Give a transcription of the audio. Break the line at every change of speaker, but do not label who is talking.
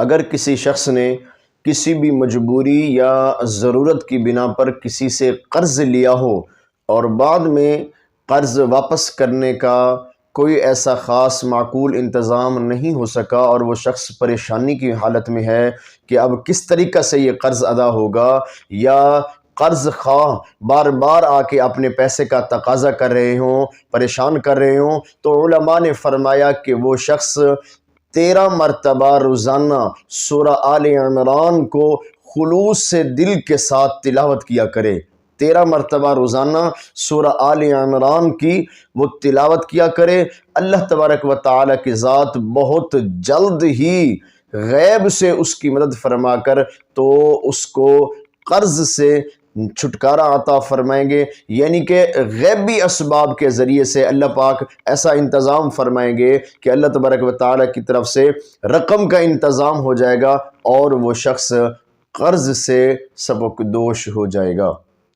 اگر کسی شخص نے کسی بھی مجبوری یا ضرورت کی بنا پر کسی سے قرض لیا ہو اور بعد میں قرض واپس کرنے کا کوئی ایسا خاص معقول انتظام نہیں ہو سکا اور وہ شخص پریشانی کی حالت میں ہے کہ اب کس طریقہ سے یہ قرض ادا ہوگا، یا قرض خواہ بار بار آ کے اپنے پیسے کا تقاضا کر رہے ہوں، پریشان کر رہے ہوں، تو علماء نے فرمایا کہ وہ شخص 13 مرتبہ روزانہ سورہ آل عمران کو خلوص سے دل کے ساتھ تلاوت کیا کرے۔ 13 مرتبہ روزانہ سورہ آل عمران کی وہ تلاوت کیا کرے۔ اللہ تبارک و تعالیٰ کی ذات بہت جلد ہی غیب سے اس کی مدد فرما کر تو اس کو قرض سے چھٹکارا عطا فرمائیں گے، یعنی کہ غیبی اسباب کے ذریعے سے اللہ پاک ایسا انتظام فرمائیں گے کہ اللہ تبارک و تعالیٰ کی طرف سے رقم کا انتظام ہو جائے گا اور وہ شخص قرض سے سبکدوش ہو جائے گا۔